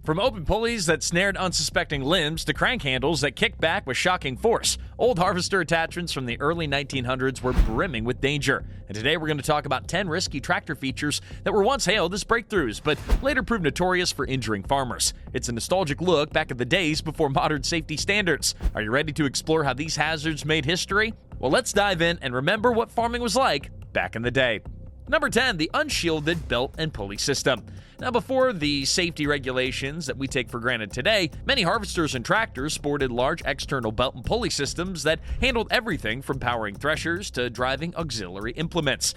From open pulleys that snared unsuspecting limbs to crank handles that kick back with shocking force, old harvester attachments from the early 1900s were brimming with danger. And today we're going to talk about 10 risky tractor features that were once hailed as breakthroughs, but later proved notorious for injuring farmers. It's a nostalgic look back at the days before modern safety standards. Are you ready to explore how these hazards made history? Well, let's dive in and remember what farming was like back in the day. Number 10, the unshielded belt and pulley system. Now, before the safety regulations that we take for granted today, many harvesters and tractors sported large external belt and pulley systems that handled everything from powering threshers to driving auxiliary implements.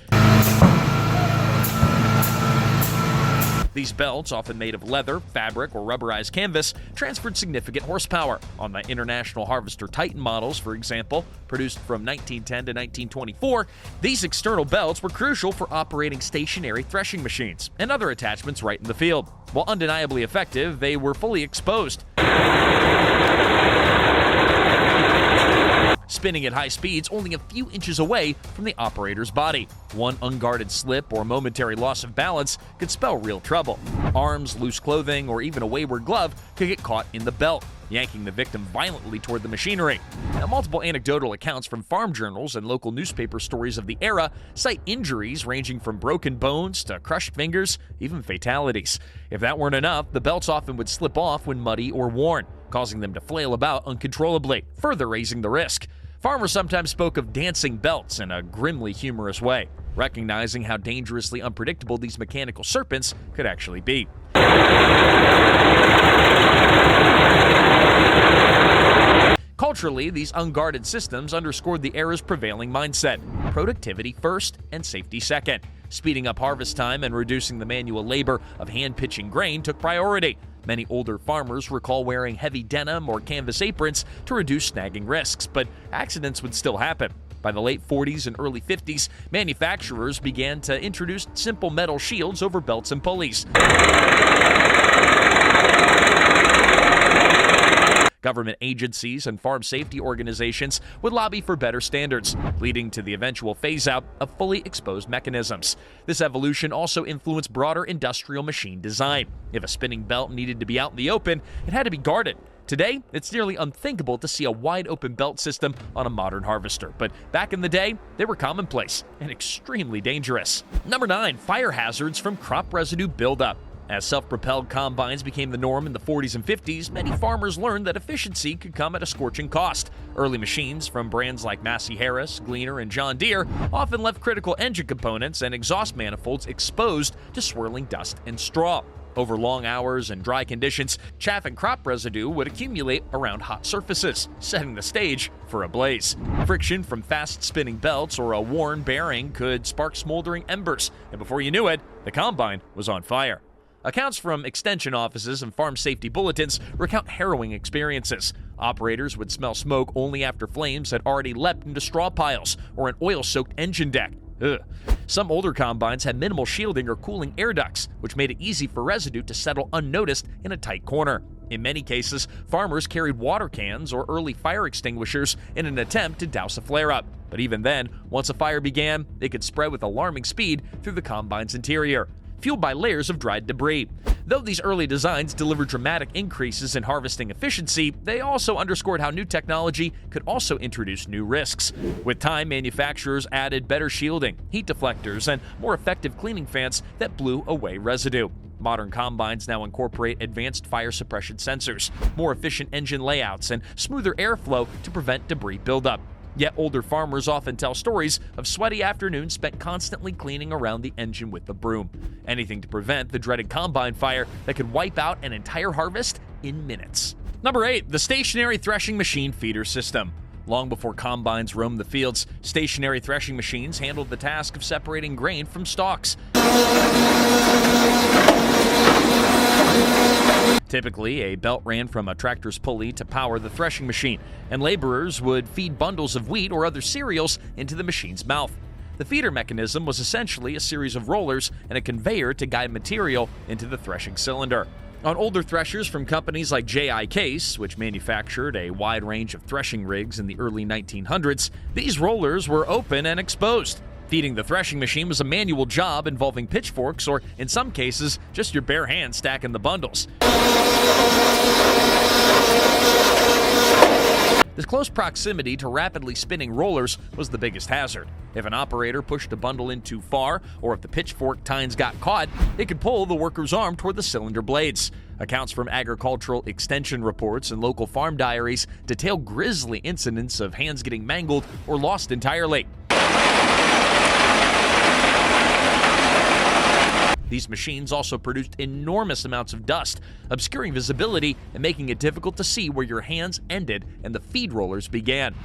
These belts, often made of leather, fabric, or rubberized canvas, transferred significant horsepower. On the International Harvester Titan models, for example, produced from 1910 to 1924, these external belts were crucial for operating stationary threshing machines and other attachments right in the field. While undeniably effective, they were fully exposed, spinning at high speeds only a few inches away from the operator's body. One unguarded slip or momentary loss of balance could spell real trouble. Arms, loose clothing, or even a wayward glove could get caught in the belt, yanking the victim violently toward the machinery. Now, multiple anecdotal accounts from farm journals and local newspaper stories of the era cite injuries ranging from broken bones to crushed fingers, even fatalities. If that weren't enough, the belts often would slip off when muddy or worn, causing them to flail about uncontrollably, further raising the risk. Farmers sometimes spoke of dancing belts in a grimly humorous way, recognizing how dangerously unpredictable these mechanical serpents could actually be. Culturally, these unguarded systems underscored the era's prevailing mindset: productivity first and safety second. Speeding up harvest time and reducing the manual labor of hand-pitching grain took priority. Many older farmers recall wearing heavy denim or canvas aprons to reduce snagging risks, but accidents would still happen. By the late 40s and early 50s, manufacturers began to introduce simple metal shields over belts and pulleys. Government agencies and farm safety organizations would lobby for better standards, leading to the eventual phase-out of fully exposed mechanisms. This evolution also influenced broader industrial machine design. If a spinning belt needed to be out in the open, it had to be guarded. Today, it's nearly unthinkable to see a wide-open belt system on a modern harvester, but back in the day, they were commonplace and extremely dangerous. Number 9, fire hazards from crop residue buildup. As self-propelled combines became the norm in the 40s and 50s, many farmers learned that efficiency could come at a scorching cost. Early machines from brands like Massey Harris, Gleaner, and John Deere often left critical engine components and exhaust manifolds exposed to swirling dust and straw. Over long hours and dry conditions, chaff and crop residue would accumulate around hot surfaces, setting the stage for a blaze. Friction from fast-spinning belts or a worn bearing could spark smoldering embers, and before you knew it, the combine was on fire. Accounts from extension offices and farm safety bulletins recount harrowing experiences. Operators would smell smoke only after flames had already leapt into straw piles or an oil-soaked engine deck. Ugh. Some older combines had minimal shielding or cooling air ducts, which made it easy for residue to settle unnoticed in a tight corner. In many cases, farmers carried water cans or early fire extinguishers in an attempt to douse a flare-up. But even then, once a fire began, it could spread with alarming speed through the combine's interior, fueled by layers of dried debris. Though these early designs delivered dramatic increases in harvesting efficiency, they also underscored how new technology could also introduce new risks. With time, manufacturers added better shielding, heat deflectors, and more effective cleaning fans that blew away residue. Modern combines now incorporate advanced fire suppression sensors, more efficient engine layouts, and smoother airflow to prevent debris buildup. Yet older farmers often tell stories of sweaty afternoons spent constantly cleaning around the engine with a broom. Anything to prevent the dreaded combine fire that could wipe out an entire harvest in minutes. Number 8, the stationary threshing machine feeder system. Long before combines roamed the fields, stationary threshing machines handled the task of separating grain from stalks. Typically, a belt ran from a tractor's pulley to power the threshing machine, and laborers would feed bundles of wheat or other cereals into the machine's mouth. The feeder mechanism was essentially a series of rollers and a conveyor to guide material into the threshing cylinder. On older threshers from companies like J.I. Case, which manufactured a wide range of threshing rigs in the early 1900s, these rollers were open and exposed. Feeding the threshing machine was a manual job involving pitchforks or, in some cases, just your bare hands stacking the bundles. This close proximity to rapidly spinning rollers was the biggest hazard. If an operator pushed a bundle in too far, or if the pitchfork tines got caught, it could pull the worker's arm toward the cylinder blades. Accounts from agricultural extension reports and local farm diaries detail grisly incidents of hands getting mangled or lost entirely. These machines also produced enormous amounts of dust, obscuring visibility and making it difficult to see where your hands ended and the feed rollers began.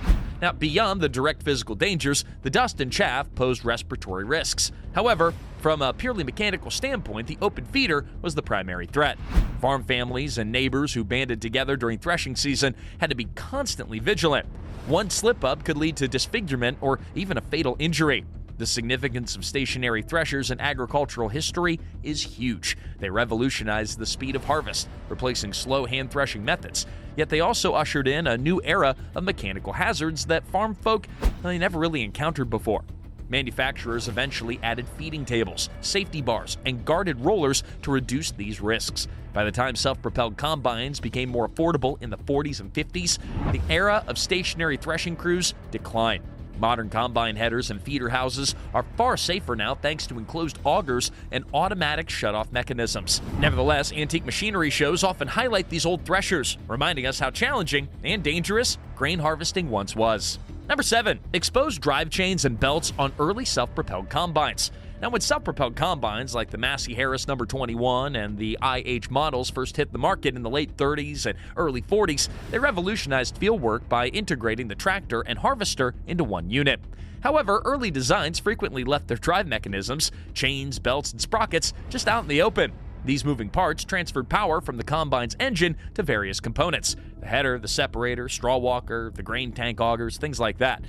Now, beyond the direct physical dangers, the dust and chaff posed respiratory risks. However, from a purely mechanical standpoint, the open feeder was the primary threat. Farm families and neighbors who banded together during threshing season had to be constantly vigilant. One slip-up could lead to disfigurement or even a fatal injury. The significance of stationary threshers in agricultural history is huge. They revolutionized the speed of harvest, replacing slow hand threshing methods. Yet they also ushered in a new era of mechanical hazards that farm folk never really encountered before. Manufacturers eventually added feeding tables, safety bars, and guarded rollers to reduce these risks. By the time self-propelled combines became more affordable in the 40s and 50s, the era of stationary threshing crews declined. Modern combine headers and feeder houses are far safer now thanks to enclosed augers and automatic shutoff mechanisms. Nevertheless, antique machinery shows often highlight these old threshers, reminding us how challenging and dangerous grain harvesting once was. Number 7. Exposed drive chains and belts on early self-propelled combines. Now, when self-propelled combines like the Massey Harris No. 21 and the IH models first hit the market in the late 30s and early 40s, they revolutionized fieldwork by integrating the tractor and harvester into one unit. However, early designs frequently left their drive mechanisms, chains, belts, and sprockets just out in the open. These moving parts transferred power from the combine's engine to various components: the header, the separator, straw walker, the grain tank augers, things like that.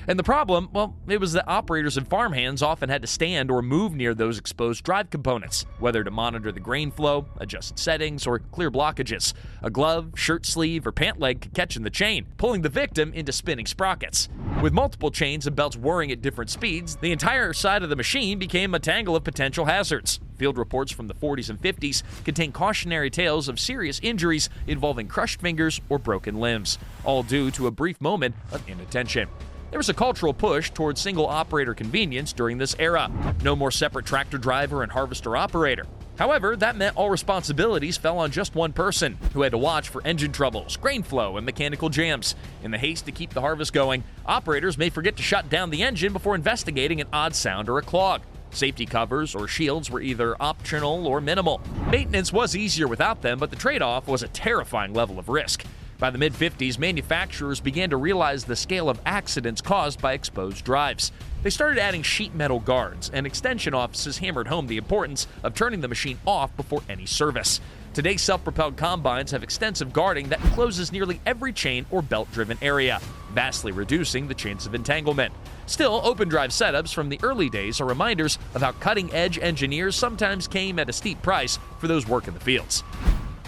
And the problem, well, it was that operators and farmhands often had to stand or move near those exposed drive components, whether to monitor the grain flow, adjust settings, or clear blockages. A glove, shirt sleeve, or pant leg could catch in the chain, pulling the victim into spinning sprockets. With multiple chains and belts whirring at different speeds, the entire side of the machine became a tangle of potential hazards. Field reports from the 40s and 50s contain cautionary tales of serious injuries involving crushed fingers or broken limbs, all due to a brief moment of inattention. There was a cultural push towards single-operator convenience during this era. No more separate tractor driver and harvester operator. However, that meant all responsibilities fell on just one person, who had to watch for engine troubles, grain flow, and mechanical jams. In the haste to keep the harvest going, operators may forget to shut down the engine before investigating an odd sound or a clog. Safety covers or shields were either optional or minimal. Maintenance was easier without them, but the trade-off was a terrifying level of risk. By the mid-50s, manufacturers began to realize the scale of accidents caused by exposed drives. They started adding sheet metal guards, and extension offices hammered home the importance of turning the machine off before any service. Today, self-propelled combines have extensive guarding that encloses nearly every chain or belt-driven area, vastly reducing the chance of entanglement. Still, open drive setups from the early days are reminders of how cutting-edge engineers sometimes came at a steep price for those working the fields.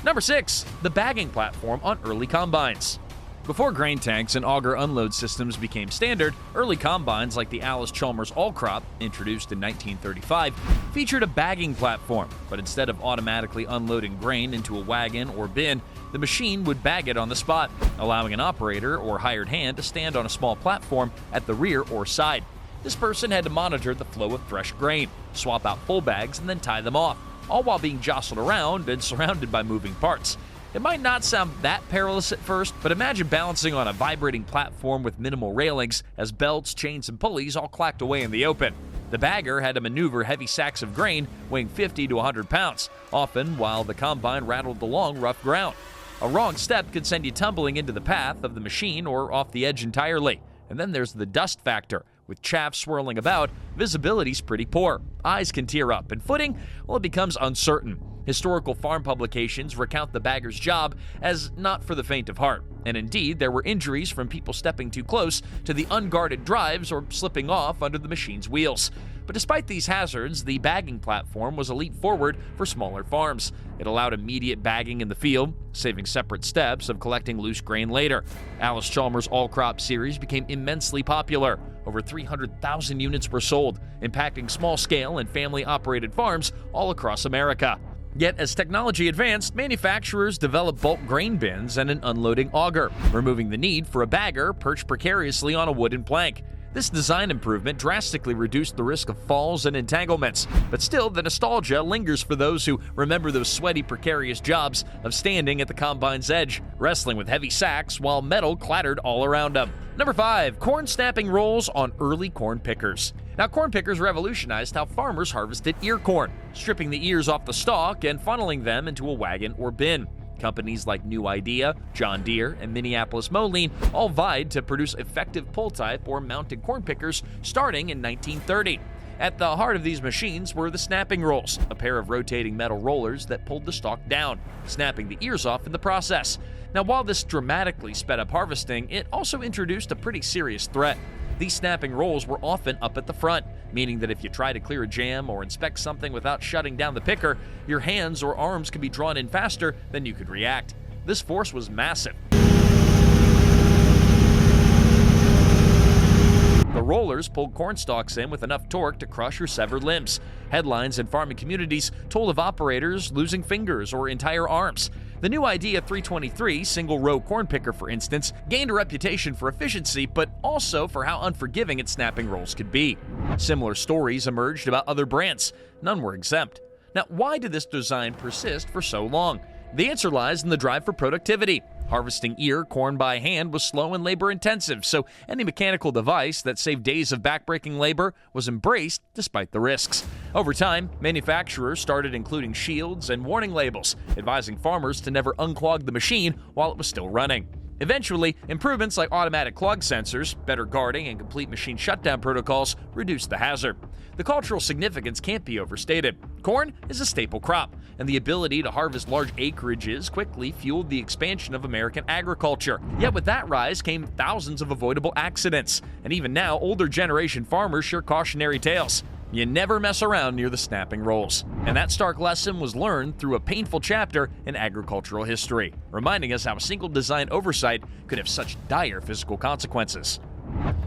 Number 6. The bagging platform on early combines. Before grain tanks and auger unload systems became standard, early combines like the Allis-Chalmers All-Crop, introduced in 1935, featured a bagging platform, but instead of automatically unloading grain into a wagon or bin, the machine would bag it on the spot, allowing an operator or hired hand to stand on a small platform at the rear or side. This person had to monitor the flow of threshed grain, swap out full bags, and then tie them off, all while being jostled around and surrounded by moving parts. It might not sound that perilous at first, but imagine balancing on a vibrating platform with minimal railings as belts, chains, and pulleys all clacked away in the open. The bagger had to maneuver heavy sacks of grain weighing 50 to 100 pounds, often while the combine rattled along rough ground. A wrong step could send you tumbling into the path of the machine or off the edge entirely. And then there's the dust factor. With chaff swirling about, visibility's pretty poor. Eyes can tear up, and footing, well, it becomes uncertain. Historical farm publications recount the bagger's job as not for the faint of heart. And indeed, there were injuries from people stepping too close to the unguarded drives or slipping off under the machine's wheels. But despite these hazards, the bagging platform was a leap forward for smaller farms. It allowed immediate bagging in the field, saving separate steps of collecting loose grain later. Alice Chalmers' all-crop series became immensely popular. Over 300,000 units were sold, impacting small-scale and family-operated farms all across America. Yet, as technology advanced, manufacturers developed bulk grain bins and an unloading auger, removing the need for a bagger perched precariously on a wooden plank. This design improvement drastically reduced the risk of falls and entanglements, but still, the nostalgia lingers for those who remember those sweaty, precarious jobs of standing at the combine's edge, wrestling with heavy sacks while metal clattered all around them. Number 5. Corn snapping rolls on early corn pickers. Now, corn pickers revolutionized how farmers harvested ear corn, stripping the ears off the stalk and funneling them into a wagon or bin. Companies like New Idea, John Deere, and Minneapolis Moline all vied to produce effective pull-type or mounted corn pickers starting in 1930. At the heart of these machines were the snapping rolls, a pair of rotating metal rollers that pulled the stalk down, snapping the ears off in the process. Now, while this dramatically sped up harvesting, it also introduced a pretty serious threat. These snapping rolls were often up at the front, meaning that if you try to clear a jam or inspect something without shutting down the picker, your hands or arms could be drawn in faster than you could react. This force was massive. The rollers pulled corn stalks in with enough torque to crush or sever limbs. Headlines in farming communities told of operators losing fingers or entire arms. The New Idea 323 single-row corn picker, for instance, gained a reputation for efficiency, but also for how unforgiving its snapping rolls could be. Similar stories emerged about other brands. None were exempt. Now, why did this design persist for so long? The answer lies in the drive for productivity. Harvesting ear corn by hand was slow and labor-intensive, so any mechanical device that saved days of backbreaking labor was embraced despite the risks. Over time, manufacturers started including shields and warning labels, advising farmers to never unclog the machine while it was still running. Eventually, improvements like automatic clog sensors, better guarding, and complete machine shutdown protocols reduced the hazard. The cultural significance can't be overstated. Corn is a staple crop, and the ability to harvest large acreages quickly fueled the expansion of American agriculture. Yet with that rise came thousands of avoidable accidents, and even now, older generation farmers share cautionary tales. You never mess around near the snapping rolls. And that stark lesson was learned through a painful chapter in agricultural history, reminding us how a single design oversight could have such dire physical consequences.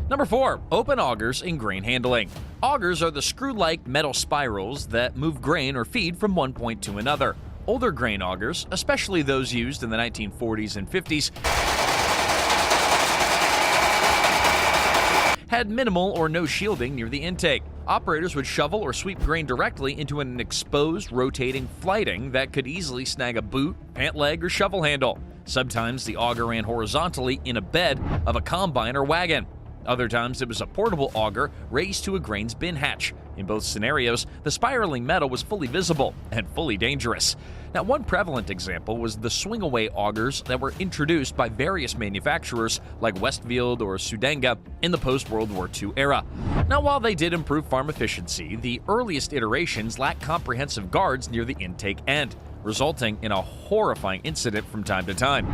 Number 4. Open augers in grain handling. Augers are the screw-like metal spirals that move grain or feed from one point to another. Older grain augers, especially those used in the 1940s and 50s, had minimal or no shielding near the intake. Operators would shovel or sweep grain directly into an exposed, rotating flighting that could easily snag a boot, pant leg, or shovel handle. Sometimes the auger ran horizontally in a bed of a combine or wagon. Other times it was a portable auger raised to a grain's bin hatch. In both scenarios, the spiraling metal was fully visible and fully dangerous. Now, one prevalent example was the swing-away augers that were introduced by various manufacturers like Westfield or Sudenga in the post-World War II era. Now, while they did improve farm efficiency, the earliest iterations lacked comprehensive guards near the intake end, resulting in a horrifying incident from time to time,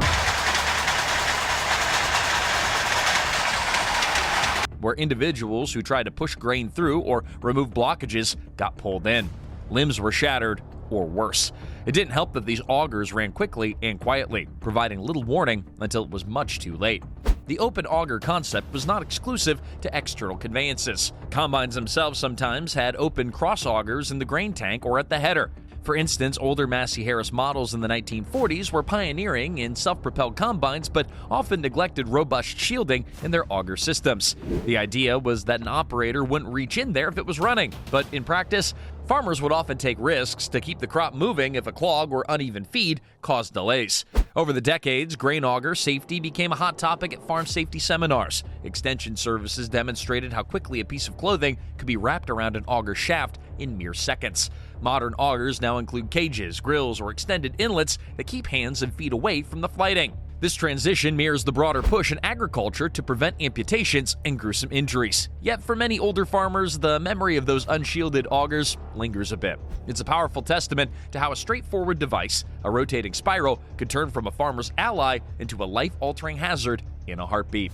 where individuals who tried to push grain through or remove blockages got pulled in. Limbs were shattered, or worse. It didn't help that these augers ran quickly and quietly, providing little warning until it was much too late. The open auger concept was not exclusive to external conveyances. Combines themselves sometimes had open cross augers in the grain tank or at the header. For instance, older Massey Harris models in the 1940s were pioneering in self-propelled combines, but often neglected robust shielding in their auger systems. The idea was that an operator wouldn't reach in there if it was running, but in practice, farmers would often take risks to keep the crop moving if a clog or uneven feed caused delays. Over the decades, grain auger safety became a hot topic at farm safety seminars. Extension services demonstrated how quickly a piece of clothing could be wrapped around an auger shaft in mere seconds. Modern augers now include cages, grills, or extended inlets that keep hands and feet away from the flighting. This transition mirrors the broader push in agriculture to prevent amputations and gruesome injuries. Yet for many older farmers, the memory of those unshielded augers lingers a bit. It's a powerful testament to how a straightforward device, a rotating spiral, could turn from a farmer's ally into a life-altering hazard in a heartbeat.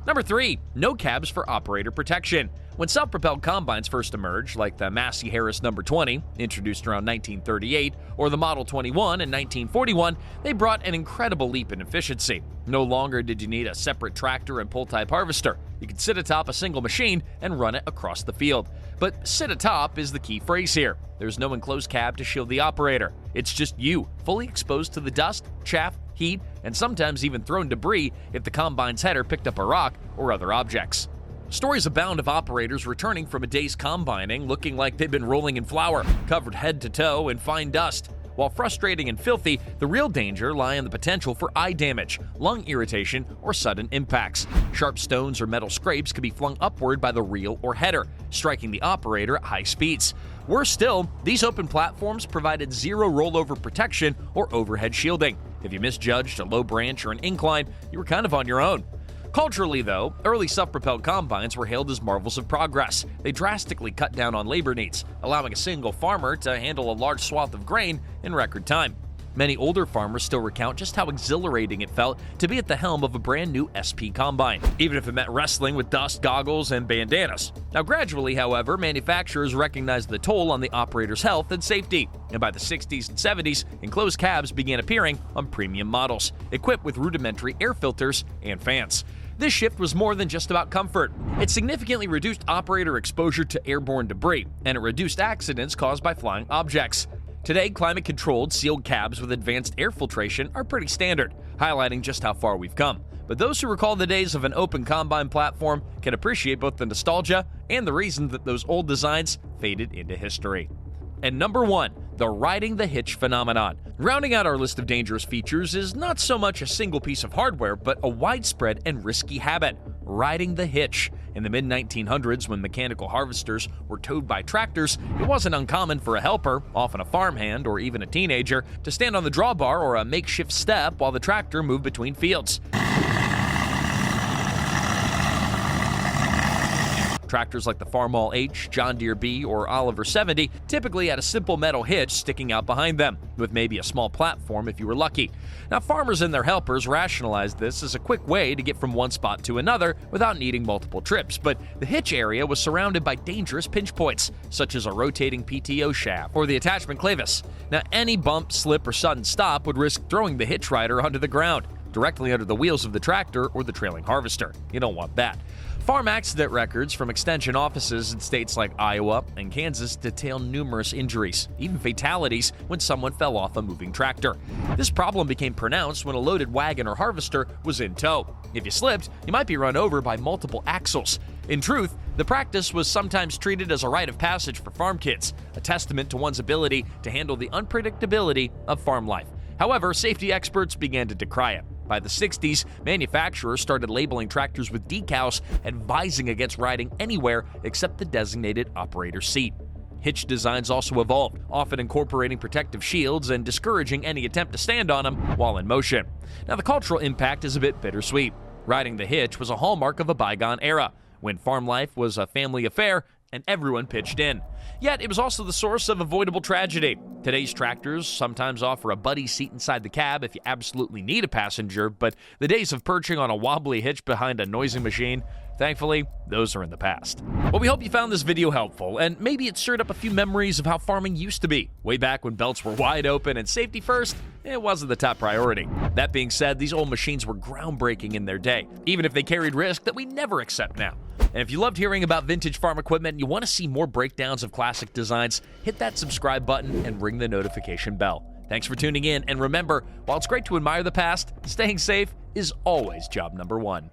Number 3. No cabs for operator protection. When self-propelled combines first emerged, like the Massey Harris No. 20, introduced around 1938, or the Model 21 in 1941, they brought an incredible leap in efficiency. No longer did you need a separate tractor and pull-type harvester. You could sit atop a single machine and run it across the field. But sit atop is the key phrase here. There's no enclosed cab to shield the operator. It's just you, fully exposed to the dust, chaff, heat, and sometimes even thrown debris if the combine's header picked up a rock or other objects. Stories abound of operators returning from a day's combining looking like they've been rolling in flour, covered head to toe in fine dust. While frustrating and filthy, the real danger lie in the potential for eye damage, lung irritation, or sudden impacts. Sharp stones or metal scrapes could be flung upward by the reel or header, striking the operator at high speeds. Worse still, these open platforms provided zero rollover protection or overhead shielding. If you misjudged a low branch or an incline, you were kind of on your own. Culturally, though, early self-propelled combines were hailed as marvels of progress. They drastically cut down on labor needs, allowing a single farmer to handle a large swath of grain in record time. Many older farmers still recount just how exhilarating it felt to be at the helm of a brand new SP combine, even if it meant wrestling with dust, goggles, and bandanas. Now, gradually, however, manufacturers recognized the toll on the operator's health and safety, and by the 60s and 70s, enclosed cabs began appearing on premium models, equipped with rudimentary air filters and fans. This shift was more than just about comfort. It significantly reduced operator exposure to airborne debris, and it reduced accidents caused by flying objects. Today, climate-controlled, sealed cabs with advanced air filtration are pretty standard, highlighting just how far we've come. But those who recall the days of an open combine platform can appreciate both the nostalgia and the reason that those old designs faded into history. And number 1, the riding the hitch phenomenon. Rounding out our list of dangerous features is not so much a single piece of hardware, but a widespread and risky habit: riding the hitch. In the mid-1900s, when mechanical harvesters were towed by tractors, it wasn't uncommon for a helper, often a farmhand or even a teenager, to stand on the drawbar or a makeshift step while the tractor moved between fields. Tractors like the Farmall H, John Deere B, or Oliver 70 typically had a simple metal hitch sticking out behind them, with maybe a small platform if you were lucky. Now, farmers and their helpers rationalized this as a quick way to get from one spot to another without needing multiple trips, but the hitch area was surrounded by dangerous pinch points, such as a rotating PTO shaft or the attachment clevis. Now, any bump, slip, or sudden stop would risk throwing the hitch rider onto the ground, directly under the wheels of the tractor or the trailing harvester. You don't want that. Farm accident records from extension offices in states like Iowa and Kansas detail numerous injuries, even fatalities, when someone fell off a moving tractor. This problem became pronounced when a loaded wagon or harvester was in tow. If you slipped, you might be run over by multiple axles. In truth, the practice was sometimes treated as a rite of passage for farm kids, a testament to one's ability to handle the unpredictability of farm life. However, safety experts began to decry it. By the 60s, manufacturers started labeling tractors with decals advising against riding anywhere except the designated operator seat. Hitch designs also evolved, often incorporating protective shields and discouraging any attempt to stand on them while in motion. Now, the cultural impact is a bit bittersweet. Riding the hitch was a hallmark of a bygone era, when farm life was a family affair and everyone pitched in. Yet, it was also the source of avoidable tragedy. Today's tractors sometimes offer a buddy seat inside the cab if you absolutely need a passenger, but the days of perching on a wobbly hitch behind a noisy machine, thankfully, those are in the past. Well, we hope you found this video helpful, and maybe it stirred up a few memories of how farming used to be. Way back when belts were wide open and safety first, it wasn't the top priority. That being said, these old machines were groundbreaking in their day, even if they carried risk that we never accept now. And if you loved hearing about vintage farm equipment and you want to see more breakdowns of classic designs, hit that subscribe button and ring the notification bell. Thanks for tuning in, and remember, while it's great to admire the past, staying safe is always job number 1.